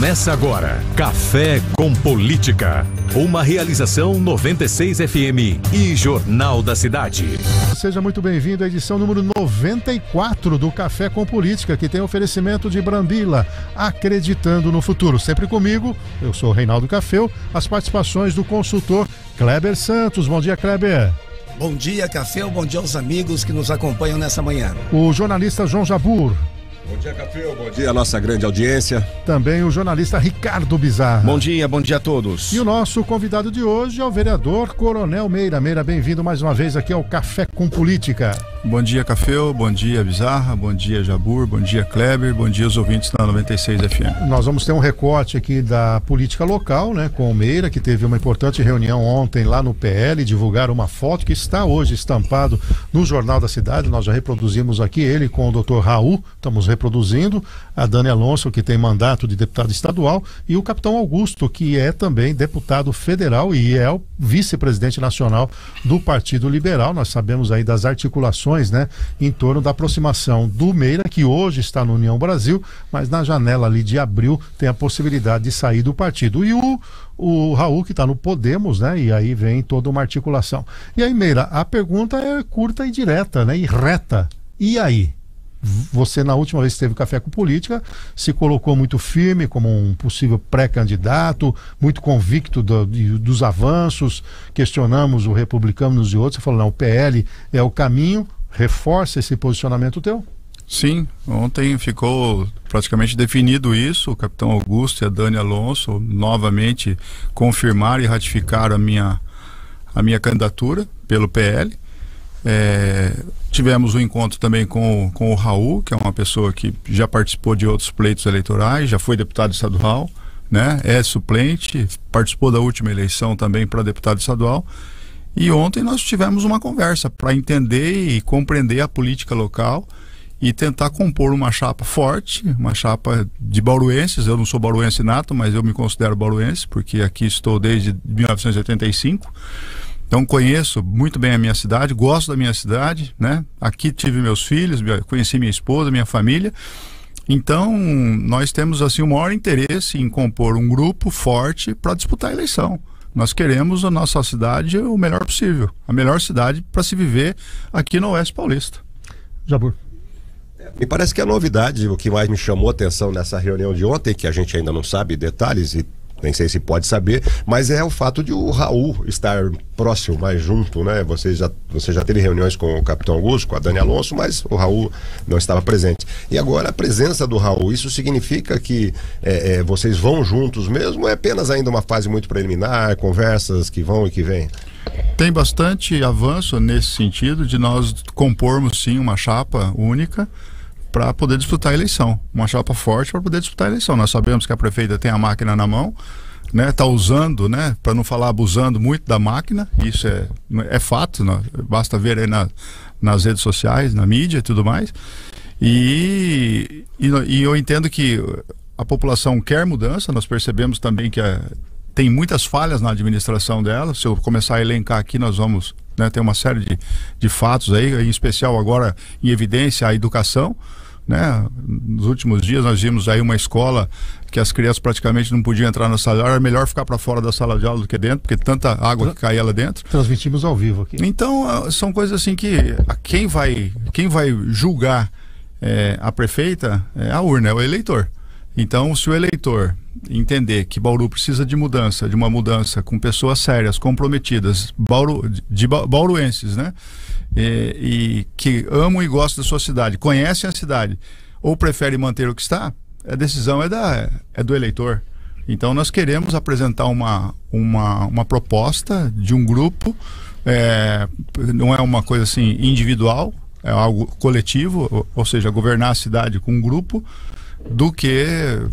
Começa agora, Café com Política. Uma realização 96 FM e Jornal da Cidade. Seja muito bem-vindo à edição número 94 do Café com Política, que tem oferecimento de Brambila, acreditando no futuro. Sempre comigo, eu sou Reinaldo Cafeu, as participações do consultor Kleber Santos. Bom dia, Kleber. Bom dia, Café. Bom dia aos amigos que nos acompanham nessa manhã. O jornalista João Jabur. Bom dia, Café. Bom dia à nossa grande audiência. Também o jornalista Ricardo Bizarra. Bom dia a todos. E o nosso convidado de hoje é o vereador Coronel Meira. Meira, bem-vindo mais uma vez aqui ao Café com Política. Bom dia, Café. Bom dia, Bizarra. Bom dia, Jabur. Bom dia, Kleber. Bom dia aos ouvintes da 96 FM. Nós vamos ter um recorte aqui da política local, né, com o Meira, que teve uma importante reunião ontem lá no PL, divulgaram uma foto que está hoje estampado no Jornal da Cidade. Nós já reproduzimos aqui ele com o doutor Raul, estamos reproduzindo, a Dani Alonso, que tem mandato de deputado estadual, e o capitão Augusto, que é também deputado federal e é o vice-presidente nacional do Partido Liberal. Nós sabemos aí das articulações, né, em torno da aproximação do Meira, que hoje está no União Brasil, mas na janela ali de abril tem a possibilidade de sair do partido. E o Raul, que está no Podemos, né, e aí vem toda uma articulação. E aí, Meira, a pergunta é curta e direta, né, e reta. E aí? Você, na última vez que teve Café com Política, se colocou muito firme como um possível pré-candidato, muito convicto dos avanços, questionamos o Republicanos e outros, você falou, não, o PL é o caminho. Reforça esse posicionamento teu? Sim, ontem ficou praticamente definido isso. O capitão Augusto e a Dani Alonso novamente confirmaram e ratificaram a minha candidatura pelo PL. Tivemos um encontro também com o Raul, que é uma pessoa que já participou de outros pleitos eleitorais, já foi deputado estadual, né? É suplente, participou da última eleição também para deputado estadual. E ontem nós tivemos uma conversa para entender e compreender a política local e tentar compor uma chapa forte, uma chapa de bauruenses. Eu não sou bauruense nato, mas eu me considero bauruense, porque aqui estou desde 1985. Então conheço muito bem a minha cidade, gosto da minha cidade, né? Aqui tive meus filhos, conheci minha esposa, minha família. Então nós temos assim o maior interesse em compor um grupo forte para disputar a eleição. Nós queremos a nossa cidade o melhor possível, a melhor cidade para se viver aqui no Oeste Paulista. Jabur. Me parece que a novidade, o que mais me chamou a atenção nessa reunião de ontem, que a gente ainda não sabe detalhes e nem sei se pode saber, mas é o fato de o Raul estar próximo, mais junto, né? Você já teve reuniões com o capitão Augusto, com a Dani Alonso, mas o Raul não estava presente. E agora a presença do Raul, isso significa que vocês vão juntos mesmo ou é apenas ainda uma fase muito preliminar, conversas que vão e que vêm? Tem bastante avanço nesse sentido de nós compormos sim uma chapa única para poder disputar a eleição, uma chapa forte para poder disputar a eleição. Nós sabemos que a prefeita tem a máquina na mão, né? Está usando, né? Para não falar abusando muito da máquina, isso é fato, né? Basta ver aí nas redes sociais, na mídia e tudo mais. E eu entendo que a população quer mudança. Nós percebemos também que tem muitas falhas na administração dela. Se eu começar a elencar aqui, nós vamos, né, ter uma série de fatos aí, em especial agora em evidência a educação, né? Nos últimos dias nós vimos aí uma escola que as crianças praticamente não podiam entrar na sala de aula, era melhor ficar para fora da sala de aula do que dentro, porque tanta água que caía lá dentro. Transmitimos ao vivo aqui. Então são coisas assim que quem vai julgar a prefeita é a urna, é o eleitor. Então, se o eleitor entender que Bauru precisa de uma mudança com pessoas sérias, comprometidas, bauruenses, né? E que amam e gostam da sua cidade, conhecem a cidade, ou preferem manter o que está, a decisão é do eleitor. Então, nós queremos apresentar uma proposta de um grupo, não é uma coisa assim individual, é algo coletivo, ou seja, governar a cidade com um grupo, do que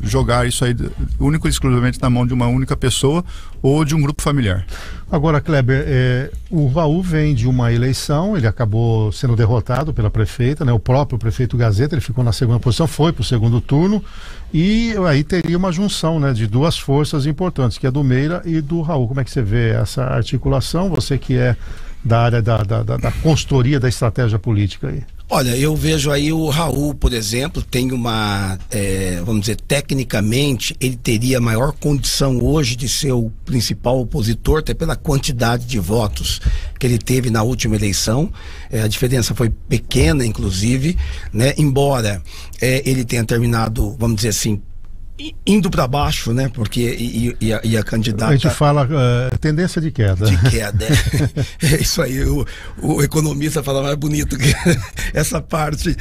jogar isso aí único e exclusivamente na mão de uma única pessoa ou de um grupo familiar. Agora, Kleber, o Raul vem de uma eleição, ele acabou sendo derrotado pela prefeita, né? O próprio prefeito Gazeta, ele ficou na segunda posição, foi para o segundo turno, e aí teria uma junção, né, de duas forças importantes, que é do Meira e do Raul. Como é que você vê essa articulação, você que é da área da consultoria da estratégia política aí? Olha, eu vejo aí o Raul, por exemplo, tem uma, vamos dizer, tecnicamente, ele teria maior condição hoje de ser o principal opositor, até pela quantidade de votos que ele teve na última eleição. A diferença foi pequena, inclusive, né? Embora ele tenha terminado, vamos dizer assim, indo para baixo, né? Porque e a candidata... A gente fala tendência de queda. De queda, é isso aí. O economista fala mais bonito que essa parte.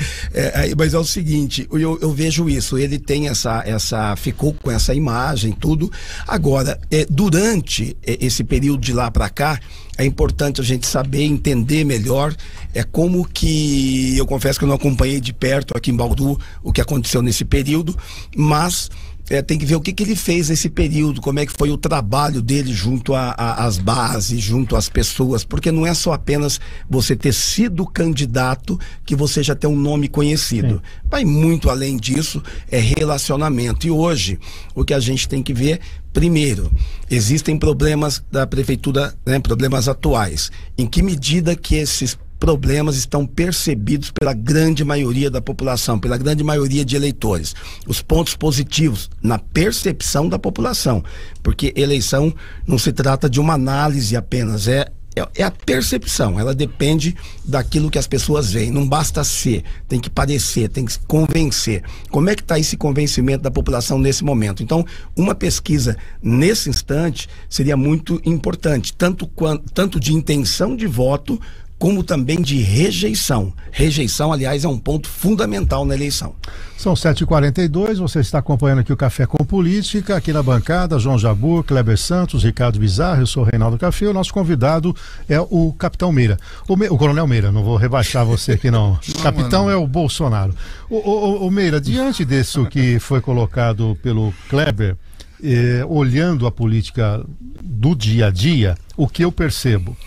Mas é o seguinte, eu vejo isso. Ele tem ficou com essa imagem, tudo. Agora, durante esse período de lá para cá, é importante a gente saber, entender melhor como que... Eu confesso que eu não acompanhei de perto aqui em Bauru o que aconteceu nesse período, mas tem que ver o que ele fez nesse período, como é que foi o trabalho dele junto às bases, junto às pessoas, porque não é só apenas você ter sido candidato que você já tem um nome conhecido. Sim. Vai muito além disso, é relacionamento. E hoje, o que a gente tem que ver... Primeiro, existem problemas da prefeitura, né, problemas atuais. Em que medida que esses problemas estão percebidos pela grande maioria da população, pela grande maioria de eleitores? Os pontos positivos na percepção da população, porque eleição não se trata de uma análise apenas, é a percepção, ela depende daquilo que as pessoas veem, não basta ser, tem que parecer, tem que convencer. Como é que está esse convencimento da população nesse momento? Então, uma pesquisa nesse instante seria muito importante, tanto de intenção de voto, como também de rejeição. Rejeição, aliás, é um ponto fundamental na eleição. São 7h42, você está acompanhando aqui o Café com Política, aqui na bancada, João Jabur, Kleber Santos, Ricardo Bizarro, eu sou Reinaldo Café, o nosso convidado é o Capitão Meira, o Coronel Meira, não vou rebaixar você aqui não. Capitão é o Bolsonaro. O Meira, diante disso que foi colocado pelo Kleber, olhando a política do dia a dia, o que eu percebo?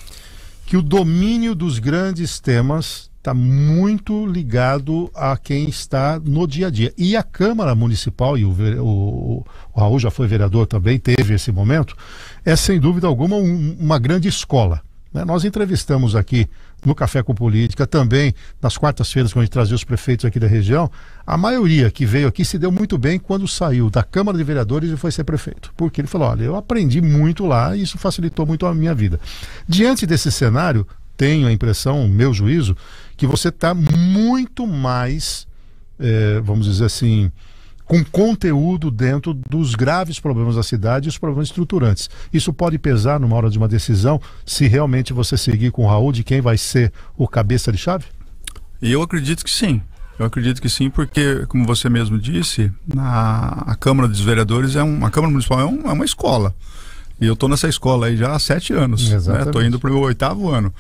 Que o domínio dos grandes temas está muito ligado a quem está no dia a dia. E a Câmara Municipal, e o Raul já foi vereador também, teve esse momento, é sem dúvida alguma uma grande escola, né? Nós entrevistamos aqui no Café com Política, também nas quartas-feiras, quando a gente trazia os prefeitos aqui da região, a maioria que veio aqui se deu muito bem quando saiu da Câmara de Vereadores e foi ser prefeito. Porque ele falou, olha, eu aprendi muito lá e isso facilitou muito a minha vida. Diante desse cenário, tenho a impressão, meu juízo, que você está muito mais, vamos dizer assim, com conteúdo dentro dos graves problemas da cidade e os problemas estruturantes. Isso pode pesar numa hora de uma decisão, se realmente você seguir com o Raul, de quem vai ser o cabeça de chave? Eu acredito que sim. Eu acredito que sim, porque, como você mesmo disse, a Câmara dos Vereadores a Câmara Municipal é uma escola. E eu estou nessa escola aí já há 7 anos. Estou indo para o meu 8º ano.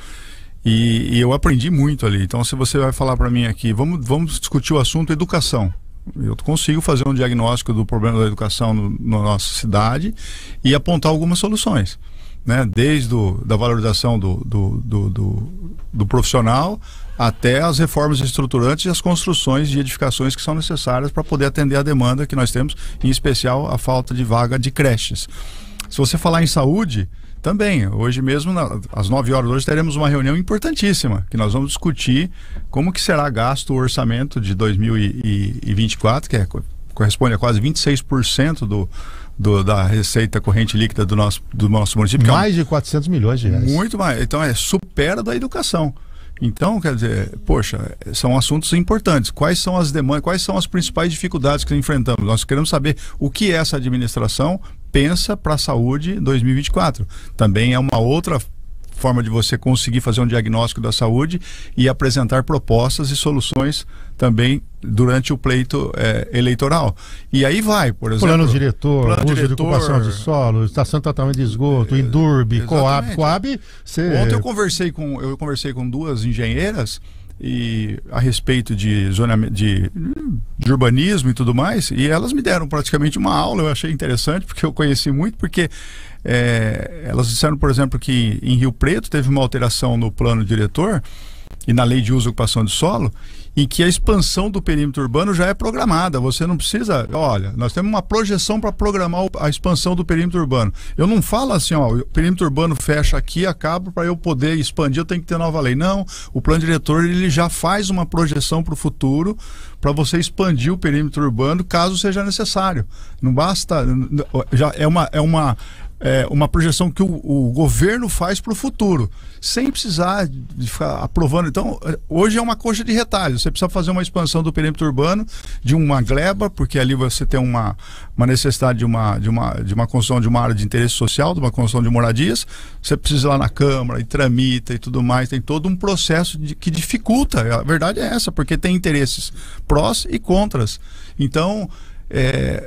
E eu aprendi muito ali. Então, se você vai falar para mim aqui, vamos discutir o assunto educação. Eu consigo fazer um diagnóstico do problema da educação na nossa cidade e apontar algumas soluções, né? Desde da valorização do profissional até as reformas estruturantes e as construções de edificações que são necessárias para poder atender a demanda que nós temos, em especial a falta de vaga de creches. Se você falar em saúde, também, hoje mesmo, às 9 horas hoje, teremos uma reunião importantíssima, que nós vamos discutir como que será gasto o orçamento de 2024, que corresponde a quase 26% da receita corrente líquida do nosso município. Mais de 400 milhões de reais. Muito mais. Então, supera da educação. Então, quer dizer, poxa, são assuntos importantes. Quais são as demandas, quais são as principais dificuldades que enfrentamos? Nós queremos saber o que essa administração pensa para a saúde 2024. Também é uma outra forma de você conseguir fazer um diagnóstico da saúde e apresentar propostas e soluções também durante o pleito eleitoral. E aí vai, por exemplo... Plano diretor, uso de ocupação de solo, estação de tratamento de esgoto, Indurb, Coab. Ontem eu conversei com 2 engenheiras e a respeito de urbanismo e tudo mais, e elas me deram praticamente uma aula. Eu achei interessante, porque eu conheci muito, porque elas disseram, por exemplo, que em Rio Preto teve uma alteração no plano diretor e na lei de uso e ocupação de solo, em que a expansão do perímetro urbano já é programada. Você não precisa, olha, nós temos uma projeção para programar a expansão do perímetro urbano. Eu não falo assim, ó, o perímetro urbano fecha aqui, acaba, para eu poder expandir, eu tenho que ter nova lei. Não, o plano diretor ele já faz uma projeção para o futuro, para você expandir o perímetro urbano caso seja necessário. Não basta, já é uma projeção que o governo faz para o futuro, sem precisar de ficar aprovando. Então, hoje é uma coxa de retalho. Você precisa fazer uma expansão do perímetro urbano, de uma gleba, porque ali você tem uma necessidade de uma construção de uma área de interesse social, de uma construção de moradias. Você precisa ir lá na Câmara e tramita e tudo mais. Tem todo um processo que dificulta. A verdade é essa, porque tem interesses prós e contras. Então,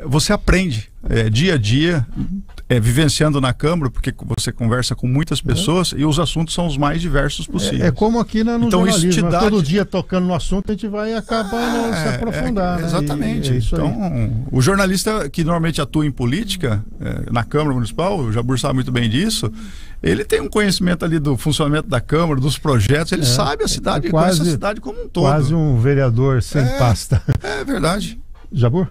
você aprende dia a dia, vivenciando na Câmara, porque você conversa com muitas pessoas e os assuntos são os mais diversos possíveis. É como aqui no então, jornalismo, isso te dá todo dia tocando no assunto, a gente vai acabar se aprofundar. Exatamente. Isso então, aí. O jornalista que normalmente atua em política, na Câmara Municipal, o Jabur sabe muito bem disso, ele tem um conhecimento ali do funcionamento da Câmara, dos projetos, ele sabe a cidade, conhece a cidade como um todo. Quase um vereador sem pasta. É verdade. Jabur?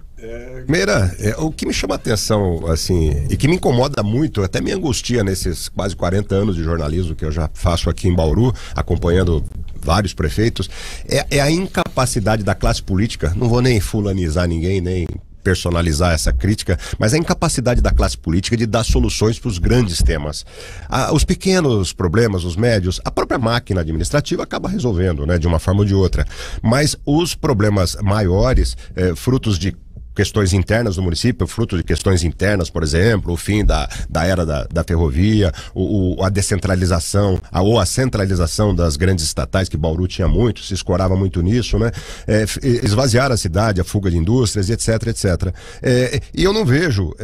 Meira, o que me chama a atenção, assim, e que me incomoda muito, até me angustia nesses quase 40 anos de jornalismo que eu já faço aqui em Bauru, acompanhando vários prefeitos, é a incapacidade da classe política. Não vou nem fulanizar ninguém, nem personalizar essa crítica, mas a incapacidade da classe política de dar soluções para os grandes temas. Os pequenos problemas, os médios, a própria máquina administrativa acaba resolvendo, né, de uma forma ou de outra. Mas os problemas maiores, frutos de questões internas do município, fruto de questões internas, por exemplo, o fim da era da ferrovia, a descentralização, ou a centralização das grandes estatais, que Bauru tinha muito, se escorava muito nisso, né? Esvaziar a cidade, a fuga de indústrias, etc, etc. E eu não vejo,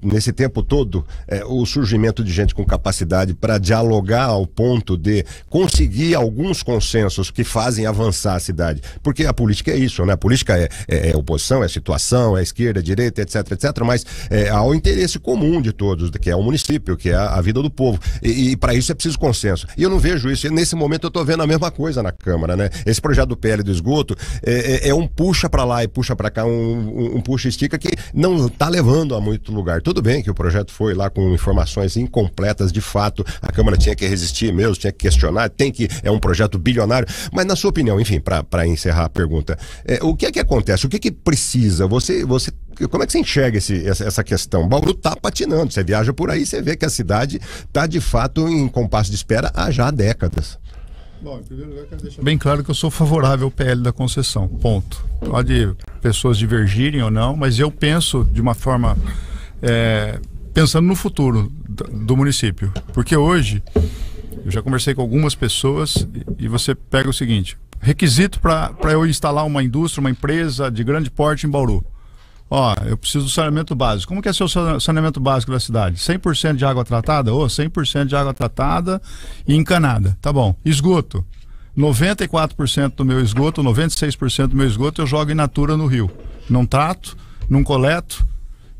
nesse tempo todo, o surgimento de gente com capacidade para dialogar ao ponto de conseguir alguns consensos que fazem avançar a cidade. Porque a política é isso, né? A política é oposição, é situação, é esquerda, direita, etc, etc, mas há o interesse comum de todos, que é o município, que é a vida do povo, e para isso é preciso consenso. E eu não vejo isso, e nesse momento eu estou vendo a mesma coisa na Câmara, né? Esse projeto do PL do esgoto é um puxa para lá e puxa para cá, um puxa e estica que não está levando a muito lugar. Tudo bem que o projeto foi lá com informações incompletas, de fato, a Câmara tinha que resistir mesmo, tinha que questionar, é um projeto bilionário, mas na sua opinião, enfim, para encerrar a pergunta, o que é que acontece? O que é que precisa? Você, como é que você enxerga essa questão? Bauru está patinando, você viaja por aí, você vê que a cidade está de fato em compasso de espera há já décadas. Bom, em primeiro lugar, quero deixar bem claro que eu sou favorável ao PL da concessão, ponto. Pode pessoas divergirem ou não, mas eu penso de uma forma, pensando no futuro do município, porque hoje eu já conversei com algumas pessoas e você pega o seguinte: requisito para eu instalar uma indústria, uma empresa de grande porte em Bauru. Eu preciso do saneamento básico. Como que é seu saneamento básico da cidade? 100% de água tratada? 100% de água tratada e encanada. Tá bom. Esgoto. 94% do meu esgoto, 96% do meu esgoto eu jogo in natura no rio. Não trato, não coleto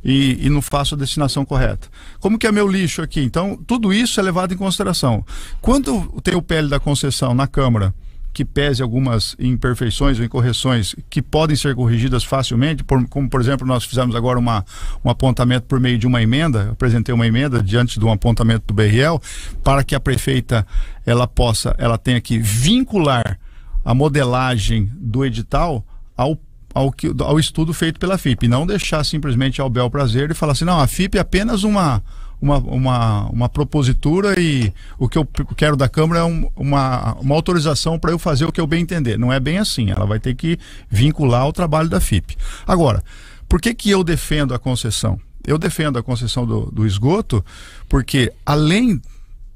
e não faço a destinação correta. Como que é meu lixo aqui? Então, tudo isso é levado em consideração. Quando tem o PL da concessão na Câmara, que pese algumas imperfeições ou incorreções que podem ser corrigidas facilmente, como por exemplo nós fizemos agora um apontamento por meio de uma emenda, apresentei uma emenda diante de um apontamento do BRL, para que a prefeita ela tenha que vincular a modelagem do edital ao estudo feito pela FIP, não deixar simplesmente ao bel prazer e falar assim, não, a FIP é apenas uma propositura e o que eu quero da Câmara é uma autorização para eu fazer o que eu bem entender. Não é bem assim, ela vai ter que vincular ao trabalho da FIP. Agora, por que eu defendo a concessão? Eu defendo a concessão do esgoto porque, além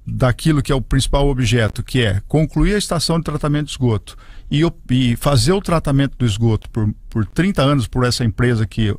daquilo que é o principal objeto, que é concluir a estação de tratamento de esgoto e fazer o tratamento do esgoto por 30 anos por essa empresa que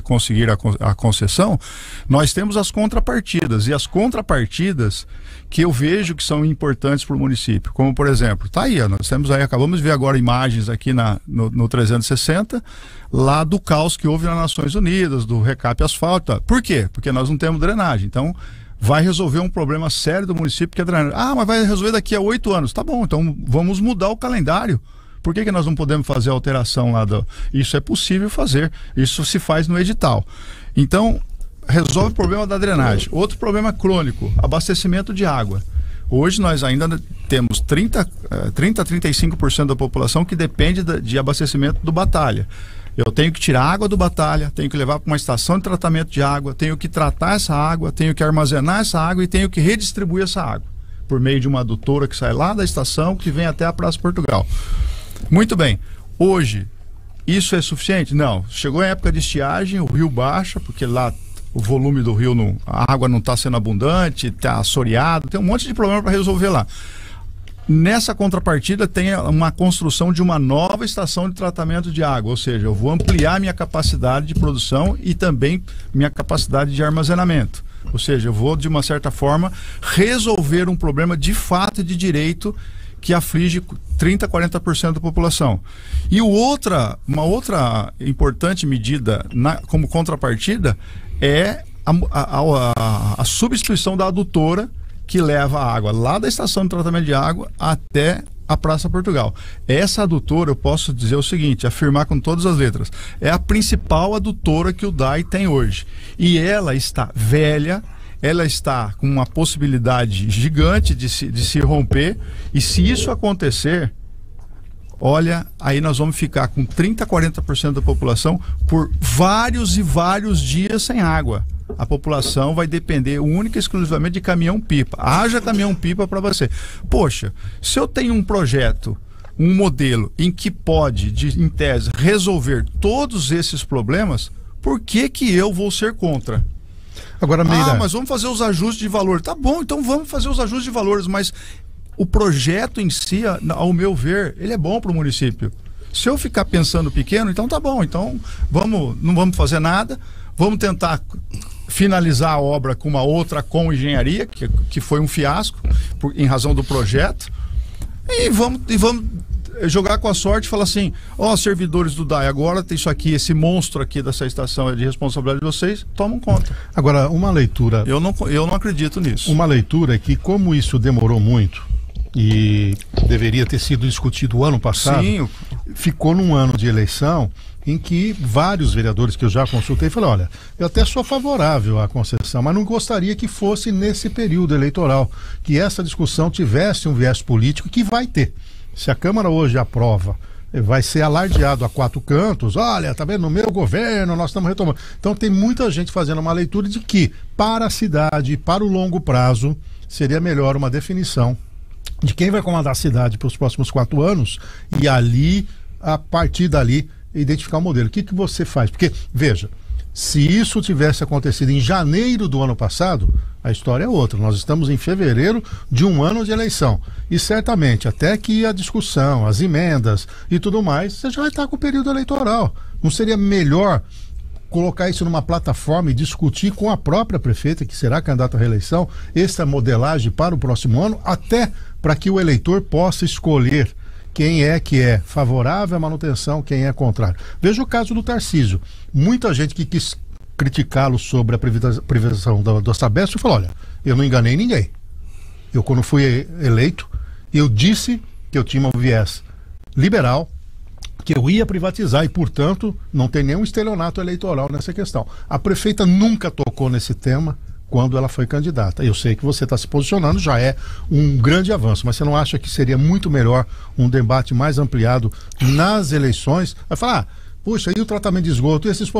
conseguir a concessão, nós temos as contrapartidas, e as contrapartidas que eu vejo que são importantes para o município, como por exemplo, nós temos aí, acabamos de ver agora imagens aqui no 360, lá do caos que houve nas Nações Unidas, do recap asfalto. Por quê? Porque nós não temos drenagem. Então, vai resolver um problema sério do município que é drenagem. Ah, mas vai resolver daqui a 8 anos. Tá bom, então vamos mudar o calendário. Por que nós não podemos fazer a alteração lá Isso é possível fazer, isso se faz no edital. Então, resolve o problema da drenagem. Outro problema crônico, abastecimento de água. Hoje nós ainda temos 30 a 35% da população que depende de abastecimento do Batalha. Eu tenho que tirar a água do Batalha, tenho que levar para uma estação de tratamento de água, tenho que tratar essa água, tenho que armazenar essa água e tenho que redistribuir essa água por meio de uma adutora que sai lá da estação que vem até a Praça Portugal. Muito bem. Hoje, isso é suficiente? Não. Chegou a época de estiagem, o rio baixa, porque lá o volume do rio, a água não está sendo abundante, está assoreado, tem um monte de problema para resolver lá. Nessa contrapartida tem uma construção de uma nova estação de tratamento de água, ou seja, eu vou ampliar minha capacidade de produção e também minha capacidade de armazenamento. Ou seja, eu vou, de uma certa forma, resolver um problema de fato e de direito que aflige 30%, 40% da população. E uma outra importante medida como contrapartida é a substituição da adutora que leva a água lá da estação de tratamento de água até a Praça Portugal. Essa adutora, eu posso dizer o seguinte, afirmar com todas as letras, é a principal adutora que o DAI tem hoje. E ela está velha, ela está com uma possibilidade gigante de se romper, e se isso acontecer, olha, aí nós vamos ficar com 30%, 40% da população por vários e vários dias sem água. A população vai depender única e exclusivamente de caminhão-pipa. Haja caminhão-pipa para você. Poxa, se eu tenho um projeto, um modelo em que pode, em tese, resolver todos esses problemas, por que eu vou ser contra? Agora, Meira... mas vamos fazer os ajustes de valor. Tá bom, então vamos fazer os ajustes de valores, mas o projeto em si, ao meu ver, ele é bom para o município. Se eu ficar pensando pequeno, então tá bom, então não vamos fazer nada, vamos tentar finalizar a obra com uma outra com engenharia, que foi um fiasco em razão do projeto, e vamos jogar com a sorte e falar assim, servidores do DAI, agora tem isso aqui, esse monstro aqui dessa estação é de responsabilidade de vocês, tomam conta. Agora, uma leitura... Eu não acredito nisso. Uma leitura é que, como isso demorou muito e deveria ter sido discutido o ano passado, sim, ficou num ano de eleição em que vários vereadores que eu já consultei falaram, olha, eu até sou favorável à concessão, mas não gostaria que fosse nesse período eleitoral, que essa discussão tivesse um viés político, que vai ter. Se a Câmara hoje aprova, vai ser alardeado a 4 cantos, olha, tá vendo, no meu governo nós estamos retomando. Então tem muita gente fazendo uma leitura de que, para a cidade, para o longo prazo, seria melhor uma definição de quem vai comandar a cidade para os próximos 4 anos, e ali, a partir dali, identificar o modelo. O que você faz? Porque, veja, se isso tivesse acontecido em janeiro do ano passado, a história é outra. Nós estamos em fevereiro de um ano de eleição. E certamente, até que a discussão, as emendas e tudo mais, você já vai estar com o período eleitoral. Não seria melhor colocar isso numa plataforma e discutir com a própria prefeita, que será candidata à reeleição, essa modelagem para o próximo ano, até para que o eleitor possa escolher quem é que é favorável à manutenção, quem é contrário. Veja o caso do Tarcísio. Muita gente que quis criticá-lo sobre a privatização da Sabesp falou, olha, eu não enganei ninguém. Eu, quando fui eleito, eu disse que eu tinha um viés liberal, que eu ia privatizar e, portanto, não tem nenhum estelionato eleitoral nessa questão. A prefeita nunca tocou nesse tema quando ela foi candidata. Eu sei que você está se posicionando, já é um grande avanço, mas você não acha que seria muito melhor um debate mais ampliado nas eleições? Vai falar, puxa, e o tratamento de esgoto? E esses,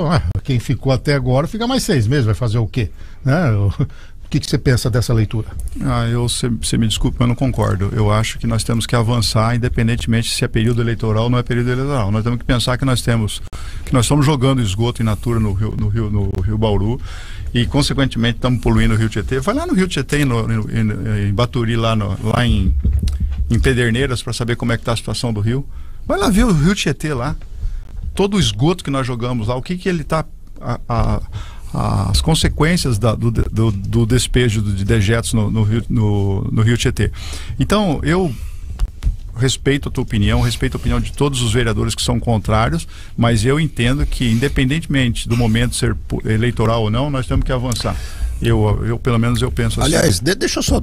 quem ficou até agora fica mais 6 meses, vai fazer o quê? Né? O que você pensa dessa leitura? Você me desculpa, eu não concordo. Eu acho que nós temos que avançar, independentemente se é período eleitoral ou não é período eleitoral. Nós temos que pensar que nós estamos jogando esgoto in natura no Rio Bauru, e consequentemente estamos poluindo o Rio Tietê. Vai lá no Rio Tietê, em Baturi, lá em Pederneiras, para saber como é que está a situação do rio. Vai lá ver o Rio Tietê lá, todo o esgoto que nós jogamos lá, o que ele está, as consequências do despejo de dejetos no Rio Tietê. Então, eu respeito a tua opinião, respeito a opinião de todos os vereadores que são contrários, mas eu entendo que, independentemente do momento ser eleitoral ou não, nós temos que avançar. Pelo menos eu penso assim. Aliás, deixa eu só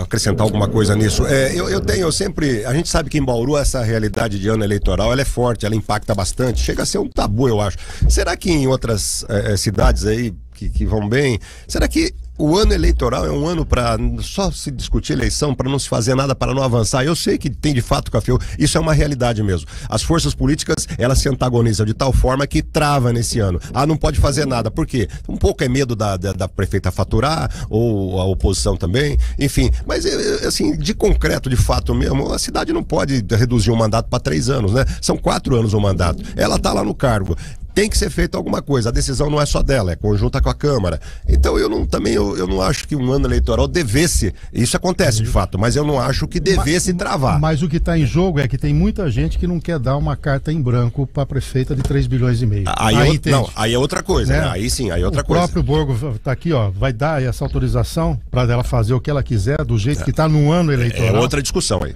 acrescentar alguma coisa nisso. A gente sabe que em Bauru essa realidade de ano eleitoral, ela é forte, ela impacta bastante, chega a ser um tabu, eu acho. Será que em outras cidades aí que vão bem, será que o ano eleitoral é um ano para só se discutir eleição, para não se fazer nada, para não avançar? Eu sei que tem de fato, Café, isso é uma realidade mesmo. As forças políticas, elas se antagonizam de tal forma que trava nesse ano. Não pode fazer nada. Por quê? Um pouco é medo da prefeita faturar, ou a oposição também, enfim. Mas, assim, de concreto, de fato mesmo, a cidade não pode reduzir um mandato para 3 anos, né? São 4 anos o mandato. Ela está lá no cargo. Tem que ser feita alguma coisa, a decisão não é só dela, é conjunta com a Câmara. Então eu não acho que um ano eleitoral devesse, isso acontece de fato, mas eu não acho que devesse travar. Mas o que está em jogo é que tem muita gente que não quer dar uma carta em branco para a prefeita de 3,5 bilhões. Aí é outra coisa, né? Aí sim, aí é outra coisa. O próprio Borgo está aqui, ó, vai dar essa autorização para ela fazer o que ela quiser, do jeito que está no ano eleitoral. É outra discussão aí.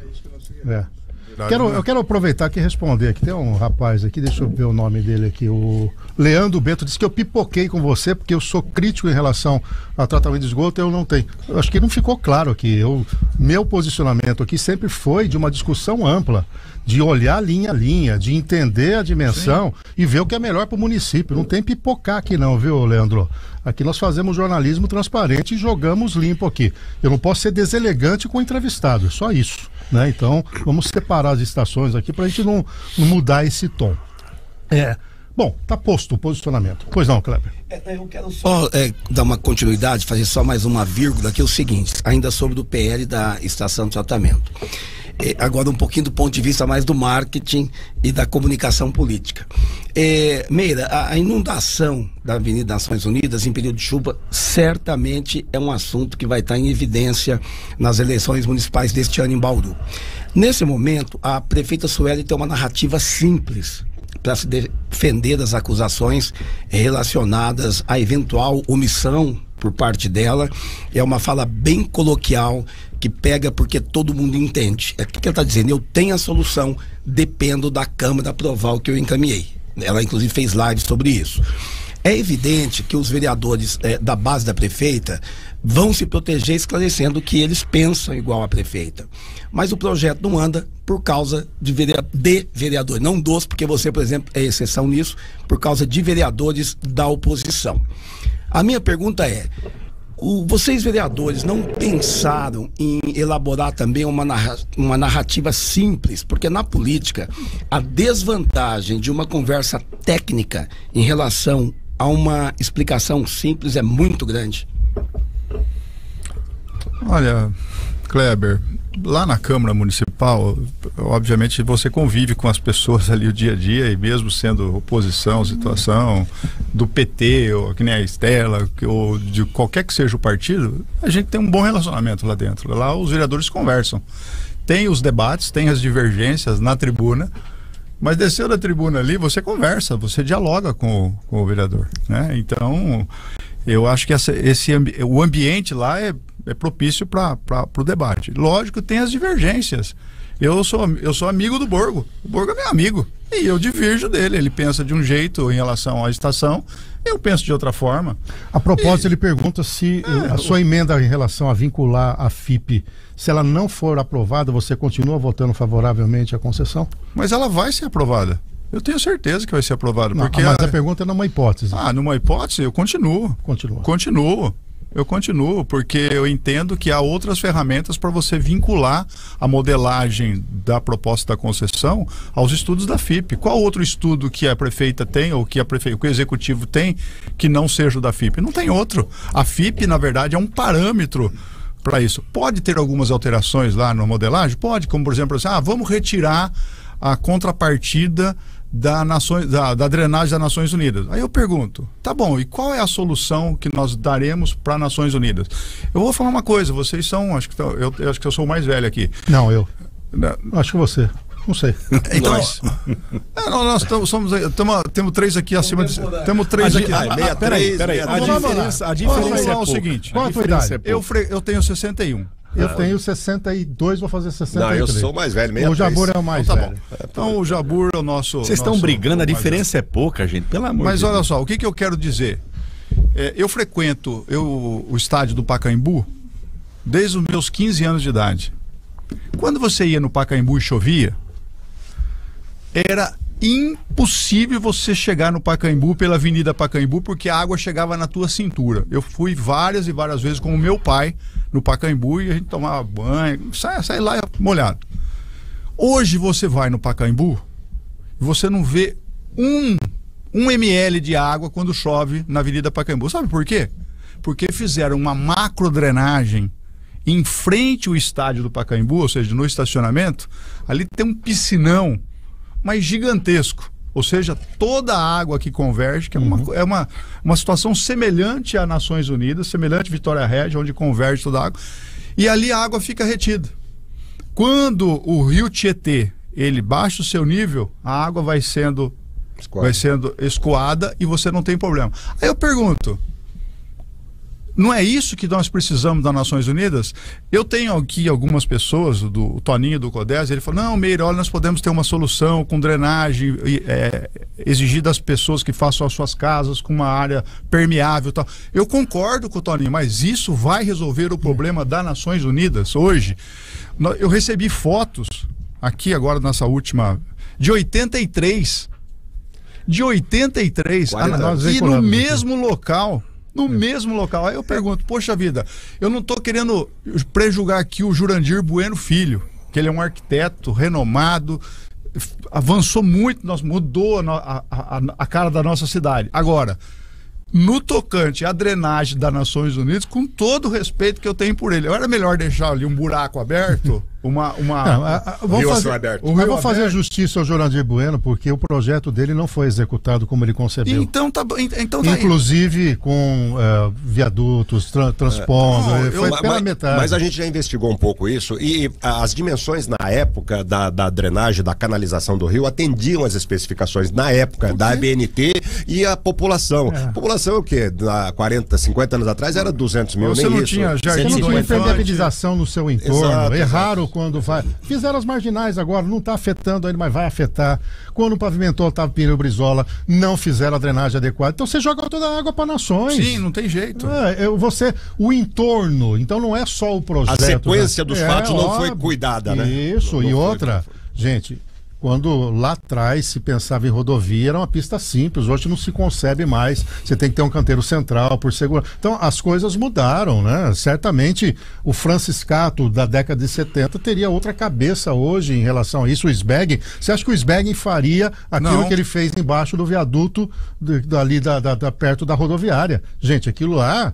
Eu quero aproveitar aqui e responder. Aqui tem um rapaz aqui, deixa eu ver o nome dele aqui. O Leandro Bento disse que eu pipoquei com você porque eu sou crítico em relação ao tratamento de esgoto. Eu não tenho. Eu acho que não ficou claro aqui. Meu posicionamento aqui sempre foi de uma discussão ampla, de olhar linha a linha, de entender a dimensão e ver o que é melhor para o município. Não tem pipocar aqui não, viu, Leandro? Aqui nós fazemos jornalismo transparente e jogamos limpo aqui. Eu não posso ser deselegante com o entrevistado, só isso, né? Então, vamos separar as estações aqui para a gente não mudar esse tom. Bom, tá posto o posicionamento. Pois não, Kleber? Eu quero só dar uma continuidade, fazer só mais uma vírgula, que é o seguinte, ainda sobre o PL da estação de tratamento. Agora um pouquinho do ponto de vista mais do marketing e da comunicação política. Meira, a inundação da Avenida Nações Unidas em período de chuva certamente é um assunto que vai estar em evidência nas eleições municipais deste ano em Bauru. Nesse momento, a prefeita Sueli tem uma narrativa simples para se defender das acusações relacionadas à eventual omissão por parte dela. É uma fala bem coloquial que pega porque todo mundo entende. O que ela está dizendo? Eu tenho a solução, dependo da Câmara aprovar o que eu encaminhei. Ela inclusive fez live sobre isso. É evidente que os vereadores da base da prefeita vão se proteger esclarecendo que eles pensam igual a prefeita. Mas o projeto não anda por causa de vereadores, não dos, porque você, por exemplo, é exceção nisso, por causa de vereadores da oposição. A minha pergunta é, vocês vereadores não pensaram em elaborar também uma narrativa simples? Porque na política, a desvantagem de uma conversa técnica em relação a uma explicação simples é muito grande. Olha, Kleber, lá na Câmara Municipal, obviamente você convive com as pessoas ali o dia a dia, e mesmo sendo oposição, situação do PT, ou que nem a Estela, ou de qualquer que seja o partido, a gente tem um bom relacionamento lá dentro. Lá os vereadores conversam. Tem os debates, tem as divergências na tribuna, mas desceu da tribuna ali, você conversa, você dialoga com o vereador, né? Então, eu acho que o ambiente lá é propício para o debate. Lógico, tem as divergências. Eu sou amigo do Borgo. O Borgo é meu amigo. E eu diverjo dele. Ele pensa de um jeito em relação à estação, eu penso de outra forma. A propósito, ele pergunta se a sua emenda em relação a vincular a FIP, se ela não for aprovada, você continua votando favoravelmente à concessão? Mas ela vai ser aprovada. Eu tenho certeza que vai ser aprovada. Mas a pergunta é numa hipótese. Numa hipótese, eu continuo. Eu continuo, porque eu entendo que há outras ferramentas para você vincular a modelagem da proposta da concessão aos estudos da FIP. Qual outro estudo que a prefeita tem, ou que o executivo tem, que não seja o da FIP? Não tem outro. A FIP, na verdade, é um parâmetro para isso. Pode ter algumas alterações lá na modelagem? Pode, como por exemplo, assim, vamos retirar a contrapartida da drenagem das Nações Unidas. Aí eu pergunto, tá bom, e qual é a solução que nós daremos para as Nações Unidas? Eu vou falar uma coisa, vocês são, acho que eu sou o mais velho aqui. Não, eu. Acho que você. Não sei. Então, nós temos 3 aqui acima de... Temos 3 aqui. Peraí. A diferença é o seguinte. Qual a tua idade? Eu tenho 61. Eu tenho 62, vou fazer 63. Não, eu sou mais velho, 63. O Jabur é o mais velho. Então o Jabur é o nosso... Vocês estão brigando, a diferença é pouca, gente, pelo amor de Deus. Mas olha só, o que eu quero dizer? Eu frequento o estádio do Pacaembu desde os meus 15 anos de idade. Quando você ia no Pacaembu e chovia, era impossível você chegar no Pacaembu pela Avenida Pacaembu, porque a água chegava na tua cintura. Eu fui várias e várias vezes com o meu pai no Pacaembu e a gente tomava banho, sai lá molhado. Hoje você vai no Pacaembu e você não vê um ml de água quando chove na Avenida Pacaembu. Sabe por quê? Porque fizeram uma macro drenagem em frente ao estádio do Pacaembu, ou seja, no estacionamento. Ali tem um piscinão, mas gigantesco. Ou seja, toda a água que converge, que é uma situação semelhante a Nações Unidas, semelhante a Vitória Regia, onde converge toda a água. E ali a água fica retida. Quando o rio Tietê, ele baixa o seu nível, a água vai sendo escoada e você não tem problema. Aí eu pergunto, não é isso que nós precisamos das Nações Unidas? Eu tenho aqui algumas pessoas, o Toninho do CODES, ele falou, não, Meira, olha, nós podemos ter uma solução com drenagem, exigir das pessoas que façam as suas casas com uma área permeável e tal. Eu concordo com o Toninho, mas isso vai resolver o problema das Nações Unidas hoje? Eu recebi fotos aqui agora nessa última, de 83, e no mesmo local. No mesmo local. Aí eu pergunto, poxa vida, eu não estou querendo prejulgar aqui o Jurandir Bueno Filho, que ele é um arquiteto renomado, avançou muito, mudou a cara da nossa cidade. Agora, no tocante à drenagem das Nações Unidas, com todo o respeito que eu tenho por ele, era melhor deixar ali um buraco aberto, vou fazer justiça ao Jurandir Bueno, porque o projeto dele não foi executado como ele concebeu. Então tá inclusive com viadutos, transpondo, foi pela metade. Mas a gente já investigou um pouco isso e as dimensões na época da drenagem, da canalização do rio, atendiam as especificações na época da ABNT e a população. A população o quê? 40, 50 anos atrás era 200 mil, você não tinha jardim, você não tinha impermeabilização no seu entorno. Exato. Quando vai. Fizeram as marginais agora, não está afetando ainda, mas vai afetar. Quando pavimentou Otávio Pinheiro Brizola, não fizeram a drenagem adequada. Então você joga toda a água para Nações. Sim, não tem jeito. O entorno, então não é só o projeto. A sequência dos fatos não foi cuidada, né? Isso, e outra, gente, quando lá atrás se pensava em rodovia, era uma pista simples, hoje não se concebe mais, você tem que ter um canteiro central por segurança. Então as coisas mudaram, né? Certamente o Franciscato da década de 70 teria outra cabeça hoje em relação a isso. O Sbeggen, você acha que o Sbeggen faria aquilo que ele fez embaixo do viaduto ali perto da rodoviária? Gente, aquilo lá,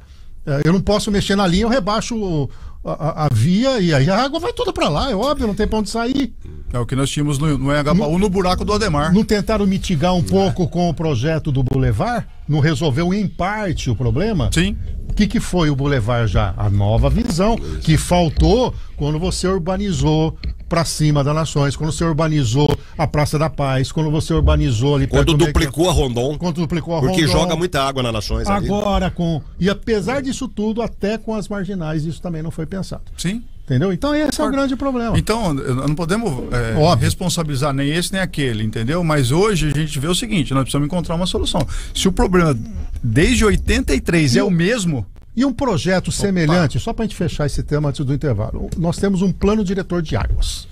eu não posso mexer na linha, eu rebaixo a via e aí a água vai toda para lá, é óbvio, não tem para onde sair. É o que nós tínhamos no Engabaú, no buraco do Ademar. Não tentaram mitigar um pouco com o projeto do Boulevard? Não resolveu em parte o problema? Sim. O que foi o Boulevard já? A nova visão, que faltou quando você urbanizou para cima das Nações, quando você urbanizou a Praça da Paz, quando você urbanizou ali quando duplicou a Rondon. Quando duplicou a Rondon. Porque joga muita água nas Nações agora ali. E apesar disso tudo, até com as marginais, isso também não foi pensado. Sim. Entendeu? Então esse é o grande problema. Então, não podemos responsabilizar nem esse nem aquele, entendeu? Mas hoje a gente vê o seguinte, nós precisamos encontrar uma solução. Se o problema desde 83 é o mesmo... E um projeto semelhante, só para a gente fechar esse tema antes do intervalo, nós temos um plano diretor de águas.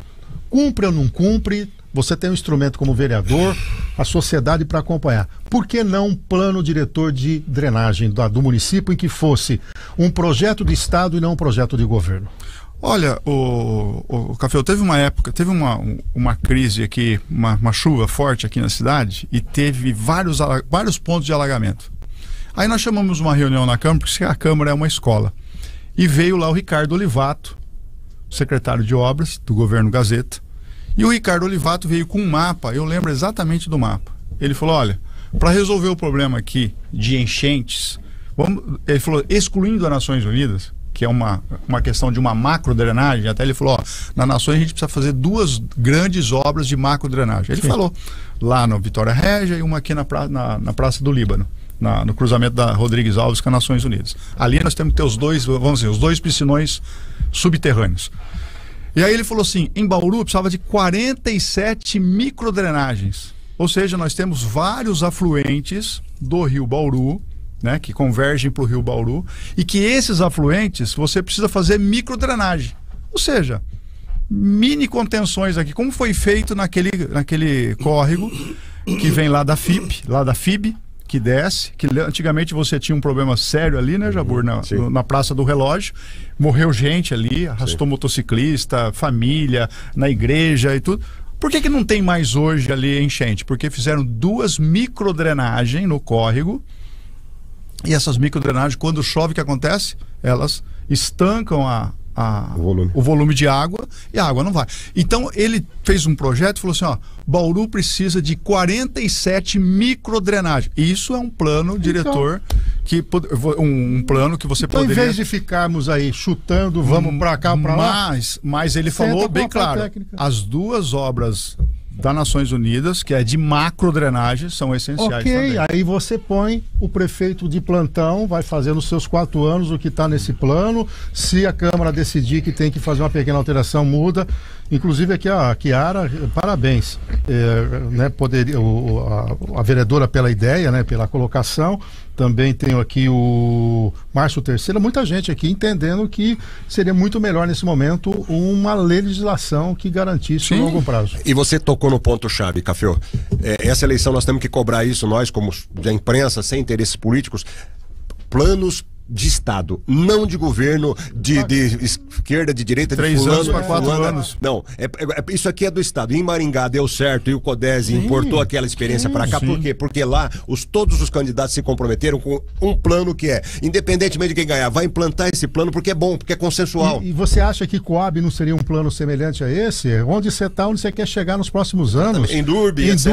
Cumpre ou não cumpre, você tem um instrumento como vereador, a sociedade para acompanhar. Por que não um plano diretor de drenagem do município em que fosse um projeto do Estado e não um projeto de governo? Olha, o Café, teve uma época, teve uma crise aqui, uma chuva forte aqui na cidade e teve vários pontos de alagamento. Aí nós chamamos uma reunião na Câmara, porque a Câmara é uma escola. E veio lá o Ricardo Olivato, secretário de Obras do Governo Gazeta. E o Ricardo Olivato veio com um mapa, eu lembro exatamente do mapa. Ele falou, olha, para resolver o problema aqui de enchentes, ele falou, excluindo as Nações Unidas, que é uma questão de uma macro drenagem, até ele falou, na Nações a gente precisa fazer 2 grandes obras de macro drenagem. Ele falou, lá no Vitória Regia e uma aqui na Praça do Líbano. No cruzamento da Rodrigues Alves com as Nações Unidas. Ali nós temos que ter os 2 piscinões subterrâneos. E aí ele falou assim, em Bauru precisava de 47 microdrenagens. Ou seja, nós temos vários afluentes do rio Bauru né, que convergem para o Rio Bauru, e que esses afluentes você precisa fazer microdrenagem, ou seja, mini contenções aqui, como foi feito naquele córrego que vem lá da FIB, que desce, que antigamente você tinha um problema sério ali, né, Jabur, na Praça do Relógio, morreu gente ali, arrastou motociclista, família, na igreja e tudo. Por que não tem mais hoje ali enchente? Porque fizeram 2 microdrenagens no córrego, e essas microdrenagens, quando chove, o que acontece? Elas estancam o volume de água, e a água não vai. Então ele fez um projeto e falou assim, ó, Bauru precisa de 47 microdrenagens. Isso é um plano, diretor, um plano que você poderia... Em vez de ficarmos aí chutando, vamos pra cá, pra lá... Mas ele falou bem claro, as 2 obras das Nações Unidas, que é de macrodrenagem, são essenciais também. Aí você põe o prefeito de plantão, vai fazer nos seus 4 anos o que está nesse plano. Se a Câmara decidir que tem que fazer uma pequena alteração, muda. Inclusive aqui a Chiara, parabéns, né, a vereadora pela ideia, né, pela colocação. Também tenho aqui o Márcio Terceira, muita gente aqui entendendo que seria muito melhor nesse momento uma legislação que garantisse o longo prazo. E você tocou no ponto-chave, Café. Essa eleição nós temos que cobrar isso, nós como da imprensa, sem interesses políticos, planos de Estado, não de governo, de esquerda, de direita, de 3 anos para 4 fulana. anos. Não, isso aqui é do Estado. Em Maringá deu certo e o CODESE importou aquela experiência para cá. Por quê? Porque lá todos os candidatos se comprometeram com um plano que independentemente de quem ganhar, vai implantar esse plano porque é bom, porque é consensual. E você acha que Coab não seria um plano semelhante a esse? Onde você está, onde você quer chegar nos próximos anos? Em Durbe, etc.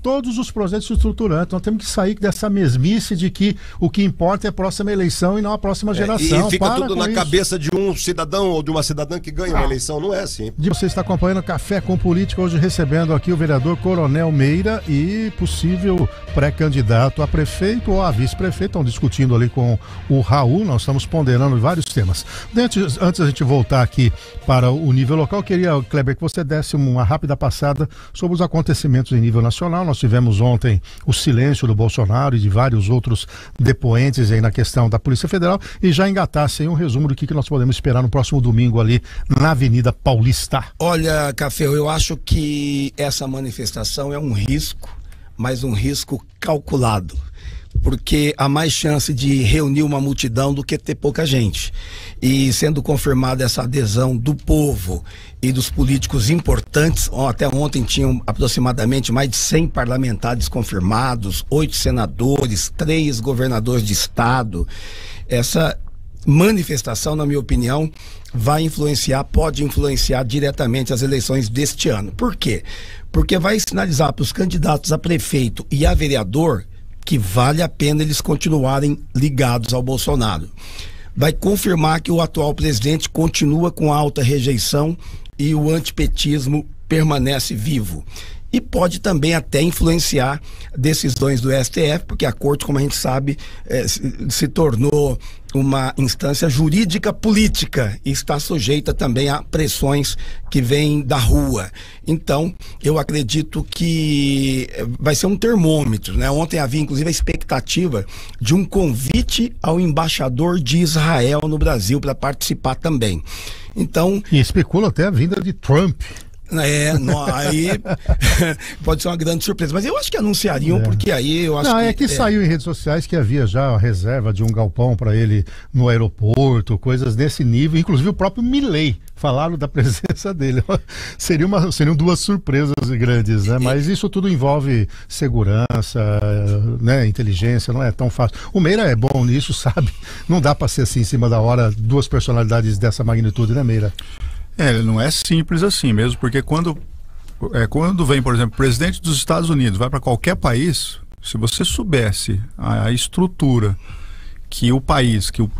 Todos os projetos estruturantes. Nós temos que sair dessa mesmice de que o que importa é a próxima eleição e não a próxima geração. E fica tudo na cabeça de um cidadão ou de uma cidadã que ganha uma eleição, não é assim. Você está acompanhando Café com Política, hoje recebendo aqui o vereador Coronel Meira e possível pré-candidato a prefeito ou a vice-prefeito. Estão discutindo ali com o Raul, nós estamos ponderando vários temas. Antes da gente voltar aqui para o nível local, eu queria, Kleber, que você desse uma rápida passada sobre os acontecimentos em nível nacional. Nós tivemos ontem o silêncio do Bolsonaro e de vários outros depoentes aí na questão da Polícia Federal, e já engatasse aí um resumo do que nós podemos esperar no próximo domingo ali na Avenida Paulista. Olha, Café, eu acho que essa manifestação é um risco, mas um risco calculado, porque há mais chance de reunir uma multidão do que ter pouca gente. E sendo confirmada essa adesão do povo e dos políticos importantes, até ontem tinham aproximadamente mais de 100 parlamentares confirmados, 8 senadores, 3 governadores de estado. Essa manifestação, na minha opinião, pode influenciar diretamente as eleições deste ano. Por quê? Porque vai sinalizar para os candidatos a prefeito e a vereador que vale a pena eles continuarem ligados ao Bolsonaro. Vai confirmar que o atual presidente continua com alta rejeição e o antipetismo permanece vivo. E pode também até influenciar decisões do STF, porque a Corte, como a gente sabe, se tornou uma instância jurídica política e está sujeita também a pressões que vêm da rua. Então, eu acredito que vai ser um termômetro, né? Ontem havia, inclusive, a expectativa de um convite ao embaixador de Israel no Brasil para participar também. Então... E especula até a vinda de Trump. Aí pode ser uma grande surpresa, mas eu acho que anunciariam, porque aí eu acho que saiu em redes sociais que havia já a reserva de um galpão para ele no aeroporto, coisas desse nível, inclusive o próprio Milei falaram da presença dele. Seriam 2 surpresas grandes, né? Mas isso tudo envolve segurança, né? Inteligência, não é tão fácil. O Meira é bom nisso, sabe? Não dá para ser assim em cima da hora 2 personalidades dessa magnitude, né, Meira? Não é simples assim mesmo, porque quando vem, por exemplo, o presidente dos Estados Unidos, vai para qualquer país, se você soubesse a estrutura que o país, que o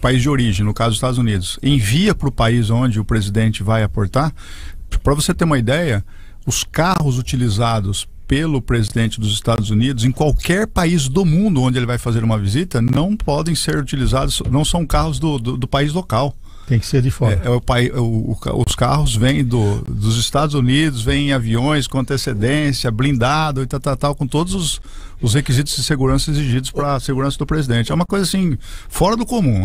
país de origem, no caso dos Estados Unidos, envia para o país onde o presidente vai aportar, para você ter uma ideia, os carros utilizados pelo presidente dos Estados Unidos em qualquer país do mundo onde ele vai fazer uma visita não podem ser utilizados, não são carros do país local. Tem que ser de fora. Os carros vêm dos Estados Unidos, vêm em aviões com antecedência, blindado e tal, com todos os requisitos de segurança exigidos para a segurança do presidente. É uma coisa assim, fora do comum.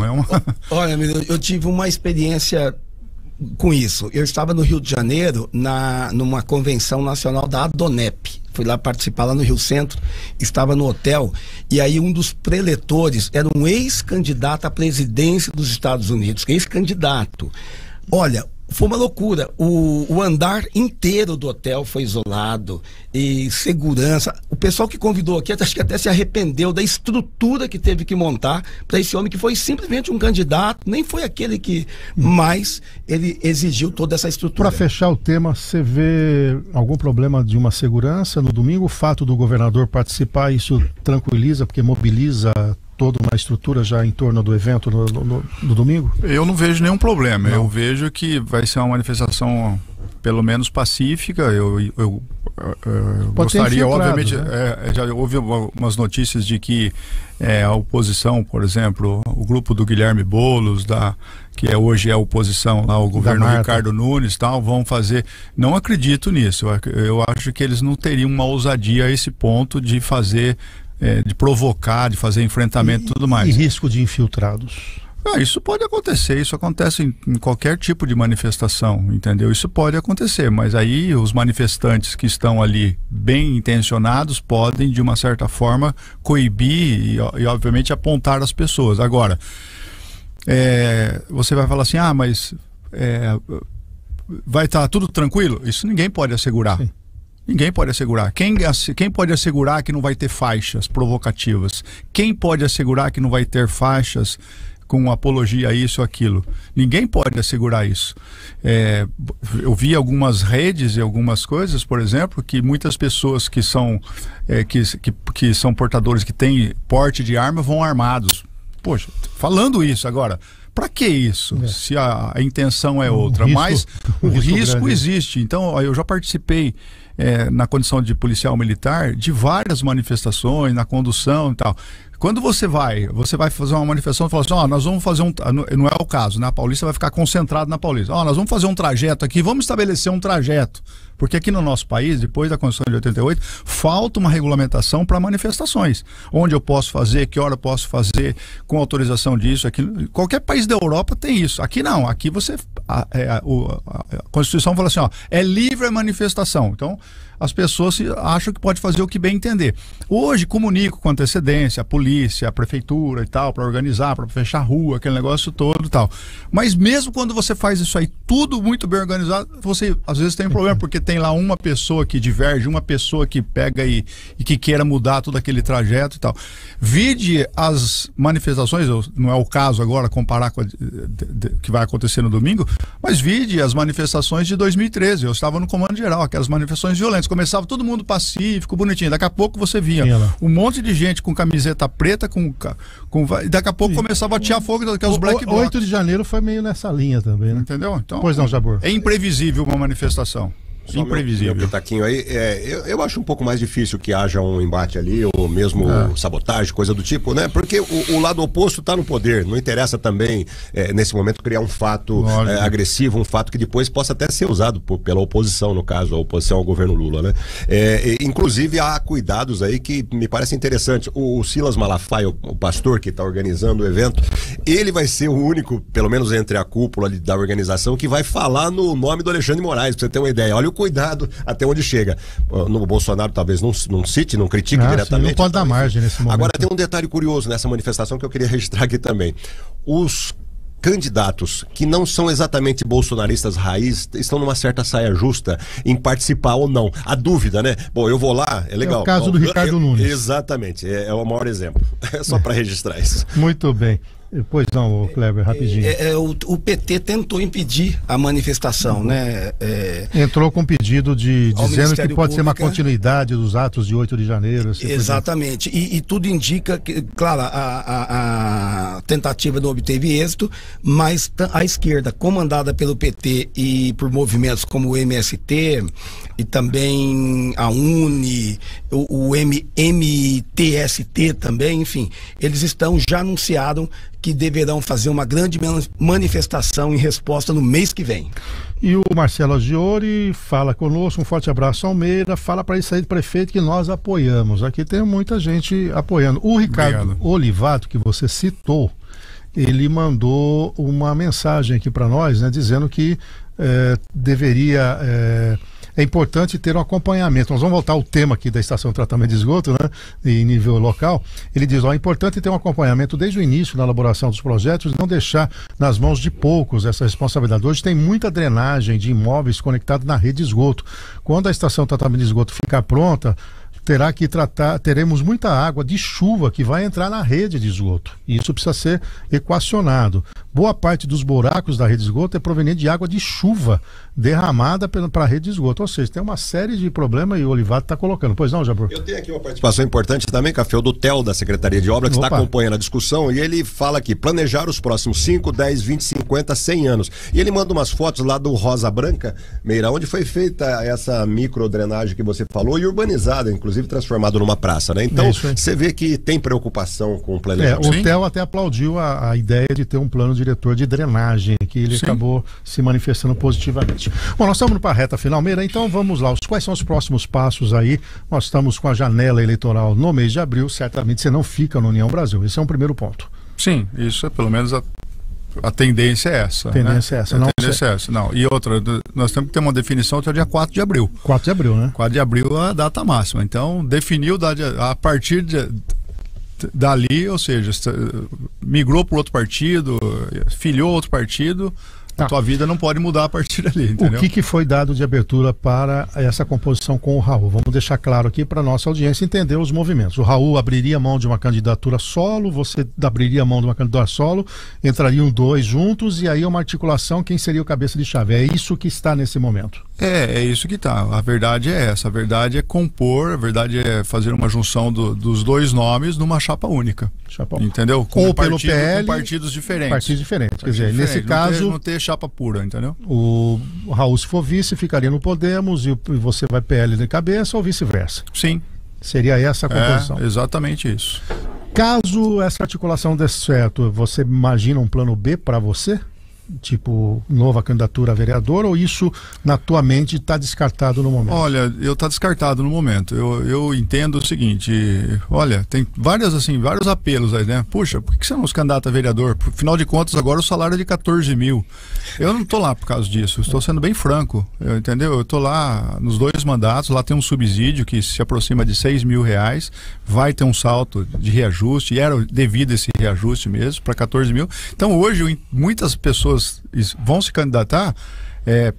Olha, eu tive uma experiência com isso. Eu estava no Rio de Janeiro numa convenção nacional da ADONEP. Fui lá participar lá no Rio Centro, estava no hotel, e aí um dos preletores era um ex-candidato à presidência dos Estados Unidos, ex-candidato. Olha, foi uma loucura. O andar inteiro do hotel foi isolado, e segurança. O pessoal que convidou aqui, acho que até se arrependeu da estrutura que teve que montar para esse homem que foi simplesmente um candidato, nem foi aquele que mais ele exigiu toda essa estrutura. Para fechar o tema, você vê algum problema de uma segurança no domingo? O fato do governador participar, isso tranquiliza, porque mobiliza toda uma estrutura já em torno do evento no domingo? Eu não vejo nenhum problema. Não. Eu vejo que vai ser uma manifestação pelo menos pacífica. Eu gostaria, obviamente, né? Já houve umas notícias de que a oposição, por exemplo, o grupo do Guilherme Boulos, que hoje é a oposição lá, o governo Ricardo Nunes, tal, vão fazer. Não acredito nisso. Eu acho que eles não teriam uma ousadia a esse ponto de fazer, de provocar, de fazer enfrentamento e tudo mais. E risco de infiltrados? Isso pode acontecer, isso acontece em qualquer tipo de manifestação, entendeu? Isso pode acontecer, mas aí os manifestantes que estão ali bem intencionados podem, de uma certa forma, coibir e obviamente, apontar as pessoas. Agora, você vai falar assim, mas vai estar tudo tranquilo? Isso ninguém pode assegurar. Sim. Ninguém pode assegurar. Quem pode assegurar que não vai ter faixas provocativas? Quem pode assegurar que não vai ter faixas com apologia a isso ou aquilo? Ninguém pode assegurar isso. Eu vi algumas redes e algumas coisas, por exemplo, que muitas pessoas que são portadores, que têm porte de arma, vão armados. Poxa, falando isso agora, para que isso? Se a intenção é outra. Mas o risco existe. Então, eu já participei na condição de policial militar de várias manifestações, na condução e tal. Quando você vai fazer uma manifestação e fala assim, nós vamos fazer não é o caso, né? A Paulista vai ficar concentrado na Paulista. Nós vamos fazer um trajeto aqui, vamos estabelecer um trajeto. Porque aqui no nosso país, depois da Constituição de 88, falta uma regulamentação para manifestações. Onde eu posso fazer, que hora eu posso fazer, com autorização disso, aquilo. Qualquer país da Europa tem isso. Aqui não, aqui a Constituição fala assim, é livre a manifestação. Então, as pessoas acham que pode fazer o que bem entender. Hoje, comunico com antecedência, a polícia, a prefeitura e tal, para organizar, para fechar a rua, aquele negócio todo e tal. Mas mesmo quando você faz isso aí, tudo muito bem organizado, você às vezes tem um problema, porque tem lá uma pessoa que diverge, uma pessoa que pega e que queira mudar todo aquele trajeto e tal. Vide as manifestações, não é o caso agora comparar com que vai acontecer no domingo, mas vide as manifestações de 2013. Eu estava no comando geral, aquelas manifestações violentas. Começava todo mundo pacífico, bonitinho. Daqui a pouco você via um monte de gente com camiseta preta, e daqui a pouco começava a tirar fogo daqueles black blocs. 8 de janeiro foi meio nessa linha também, né? Entendeu? Então, pois não, Jabor. É imprevisível uma manifestação. Imprevisível. Meu pitaquinho aí, eu acho um pouco mais difícil que haja um embate ali, ou mesmo sabotagem, coisa do tipo, né? Porque o lado oposto está no poder. Não interessa também, nesse momento, criar um fato agressivo, um fato que depois possa até ser usado pela oposição, no caso, a oposição ao governo Lula, né? Inclusive, há cuidados aí que me parecem interessantes. O Silas Malafaia, o pastor que está organizando o evento, ele vai ser o único, pelo menos entre a cúpula da organização, que vai falar no nome do Alexandre de Moraes, pra você ter uma ideia. Olha o cuidado até onde chega. No Bolsonaro talvez não cite, não critique diretamente. Sim, não pode dar margem nesse momento. Agora tem um detalhe curioso nessa manifestação que eu queria registrar aqui também. Os candidatos que não são exatamente bolsonaristas raiz estão numa certa saia justa em participar ou não. A dúvida, né? Bom, eu vou lá, é legal. É o caso do Ricardo Nunes. Exatamente, é o maior exemplo. É só para registrar isso. Muito bem. Pois não, Kleber, rapidinho. O PT tentou impedir a manifestação, né? Entrou com pedido dizendo que pode ser uma continuidade dos atos de 8 de janeiro. Assim. Exatamente. E tudo indica que, claro, a tentativa não obteve êxito, mas a esquerda, comandada pelo PT e por movimentos como o MST e também a UNE, o MTST também, enfim, eles já anunciaram que deverão fazer uma grande manifestação em resposta no mês que vem. E o Marcelo Agiori fala conosco, um forte abraço ao Meira, fala para isso aí do prefeito que nós apoiamos. Aqui tem muita gente apoiando. O Ricardo Olivato, que você citou, ele mandou uma mensagem aqui para nós, né, dizendo que é importante ter um acompanhamento. Nós vamos voltar ao tema aqui da estação de tratamento de esgoto, né, em nível local. Ele diz, é importante ter um acompanhamento desde o início na elaboração dos projetos, não deixar nas mãos de poucos essa responsabilidade. Hoje tem muita drenagem de imóveis conectados na rede de esgoto. Quando a estação de tratamento de esgoto ficar pronta, teremos muita água de chuva que vai entrar na rede de esgoto. E isso precisa ser equacionado. Boa parte dos buracos da rede de esgoto é proveniente de água de chuva derramada para a rede de esgoto. Ou seja, tem uma série de problemas e o Olivato está colocando. Pois não, Jabur? Eu tenho aqui uma participação importante também, Café, do TEL, da Secretaria de Obras, que está acompanhando a discussão, e ele fala aqui, planejar os próximos 5, 10, 20, 50, 100 anos. E ele manda umas fotos lá do Rosa Branca, Meira, onde foi feita essa microdrenagem que você falou e urbanizada, inclusive transformado numa praça, né? Então, você vê que tem preocupação com o planejamento. O TEL até aplaudiu a ideia de ter um plano diretor de drenagem, que ele acabou se manifestando positivamente. Bom, nós estamos para a reta final, Meira, então vamos lá. Quais são os próximos passos aí? Nós estamos com a janela eleitoral no mês de abril, certamente você não fica no União Brasil. Esse é um primeiro ponto. Sim, isso é pelo menos a tendência é essa. Tendência é essa. A tendência é essa. Não. E outra, nós temos que ter uma definição até o dia 4 de abril. 4 de abril, né? 4 de abril é a data máxima. Então, definiu a partir dali, ou seja, migrou para outro partido, filiou outro partido, a tua vida não pode mudar a partir dali, entendeu? O que foi dado de abertura para essa composição com o Raul? Vamos deixar claro aqui para a nossa audiência entender os movimentos. O Raul abriria mão de uma candidatura solo, você abriria mão de uma candidatura solo, entrariam dois juntos e aí uma articulação, quem seria o cabeça de chave? É isso que está nesse momento. É isso que está. A verdade é essa. A verdade é compor, a verdade é fazer uma junção dos dois nomes numa chapa única. Entendeu? Ou pelo PL. Com partidos diferentes. Partidos diferentes. Quer dizer, nesse caso. Não ter chapa pura, entendeu? O Raul, se for vice, ficaria no Podemos e você vai PL de cabeça ou vice-versa. Sim. Seria essa a composição. Exatamente isso. Caso essa articulação dê certo, você imagina um plano B para você? Tipo, nova candidatura a vereador, ou isso na tua mente está descartado no momento? Olha, está descartado no momento. Eu entendo o seguinte, olha, tem vários apelos aí, né? Puxa, por que você não se candidata a vereador? Afinal de contas, agora o salário é de 14 mil. Eu não estou lá por causa disso, estou sendo bem franco, entendeu? Eu estou lá nos 2 mandatos, lá tem um subsídio que se aproxima de 6 mil reais, vai ter um salto de reajuste, e era devido a esse reajuste mesmo, para 14 mil. Então hoje, muitas pessoas vão se candidatar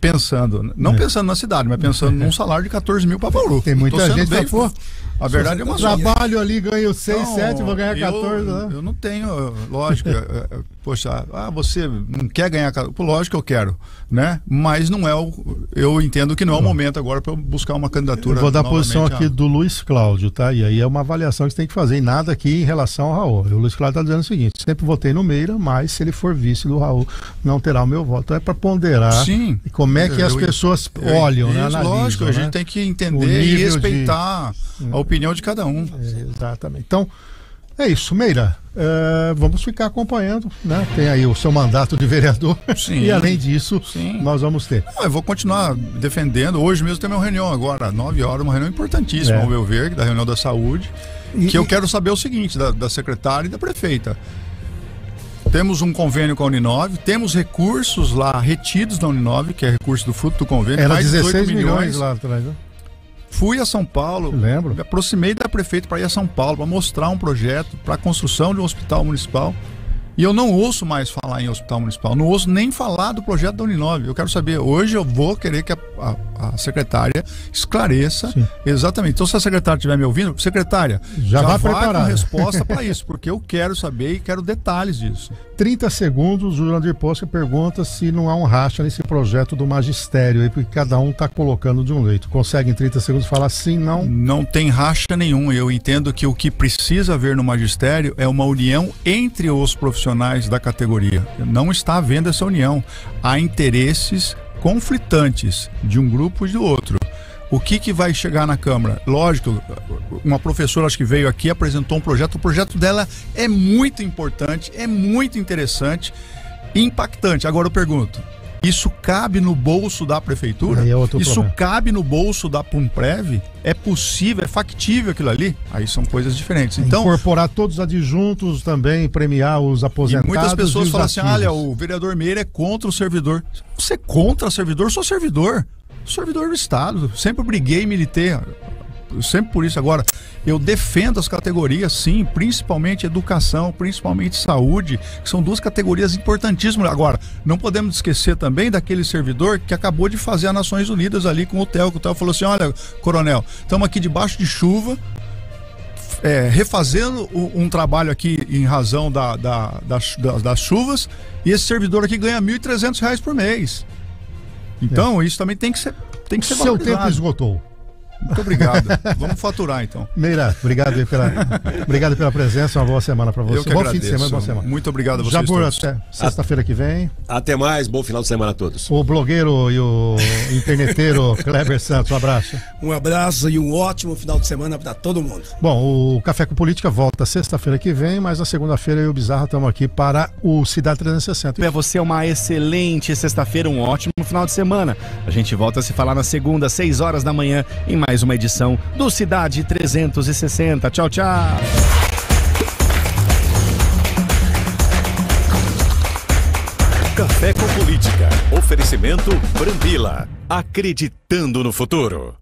pensando, não pensando na cidade, mas pensando num salário de 14 mil para Bauru. Tem muita gente que fala, a verdade é uma só. Trabalho ali, ganho 6, 7, vou ganhar 14, né? Eu não tenho, lógico, poxa, você não quer ganhar, lógico que eu quero, né? Mas não é eu entendo que não é o momento agora para eu buscar uma candidatura. Eu vou dar a posição aqui do Luiz Cláudio, tá? E aí é uma avaliação que você tem que fazer, e nada aqui em relação ao Raul. O Luiz Cláudio está dizendo o seguinte: sempre votei no Meira, mas se ele for vice do Raul, não terá o meu voto. Então é para ponderar. Sim. E como é que as pessoas olham, né? Analisam, lógico, a gente tem que entender e respeitar a opinião de cada um. Exatamente. Então, é isso, Meira. Vamos ficar acompanhando, né? Tem aí o seu mandato de vereador. Sim, e além disso, nós vamos ter. Eu vou continuar defendendo. Hoje mesmo tem uma reunião agora, às 9 horas, uma reunião importantíssima, ao meu ver, da reunião da saúde, que eu quero saber o seguinte, da secretária e da prefeita. Temos um convênio com a Uninove, temos recursos lá retidos da Uninove, que é recurso do fruto do convênio. Era 16 milhões lá atrás, né? Fui a São Paulo, lembro. Me aproximei da prefeita para ir a São Paulo, para mostrar um projeto para a construção de um hospital municipal. E eu não ouço mais falar em hospital municipal, não ouço nem falar do projeto da Uninove. Eu quero saber, hoje eu vou querer que a secretária esclareça exatamente. Então, se a secretária estiver me ouvindo, secretária, já vai com resposta para isso, porque eu quero saber e quero detalhes disso. 30 segundos, o Jurandir Posca pergunta se não há um racha nesse projeto do magistério, aí, porque cada um está colocando de um jeito. Consegue em 30 segundos falar sim, não? Não tem racha nenhum. Eu entendo que o que precisa haver no magistério é uma união entre os profissionais da categoria. Não está havendo essa união. Há interesses conflitantes de um grupo e do outro. O que vai chegar na Câmara? Lógico, uma professora acho que veio aqui, apresentou um projeto. O projeto dela é muito importante, é muito interessante e impactante. Agora eu pergunto, isso cabe no bolso da prefeitura? Aí é outro isso problema. cabe no bolso da Pumprev? É possível, é factível aquilo ali? Aí são coisas diferentes. Então, incorporar todos os adjuntos também, premiar os e aposentados. muitas pessoas e os falam assim, ativos. olha, o vereador Meira é contra o servidor. Você é contra o servidor? Eu sou servidor. Servidor do Estado. Sempre briguei, militei. Sempre por isso. Agora, eu defendo as categorias, sim, principalmente educação, principalmente saúde, que são duas categorias importantíssimas. Agora, não podemos esquecer também daquele servidor que acabou de fazer as Nações Unidas ali com o Theo, que o Theo falou assim, olha, coronel, estamos aqui debaixo de chuva, refazendo um trabalho aqui em razão das chuvas, e esse servidor aqui ganha R$ 1.300 por mês. Então, isso também tem que ser Seu valorizado. tempo esgotou. Muito obrigado. Vamos faturar, então. Meira, obrigado pela presença, uma boa semana para você. Eu que Bom agradeço. fim de semana, boa semana. Muito obrigado a vocês Jabor, todos. até sexta-feira que vem. Até mais, bom final de semana a todos. O blogueiro e o interneteiro Kleber Santos, um abraço. Um abraço e um ótimo final de semana para todo mundo. Bom, o Café com Política volta sexta-feira que vem, mas na segunda-feira eu e o Bizarra estamos aqui para o Cidade 360. Para você uma excelente sexta-feira, um ótimo final de semana. A gente volta a se falar na segunda, 6 horas da manhã, em mais uma edição do Cidade 360. Tchau, tchau. Café com Política. Oferecimento Brambila. Acreditando no futuro.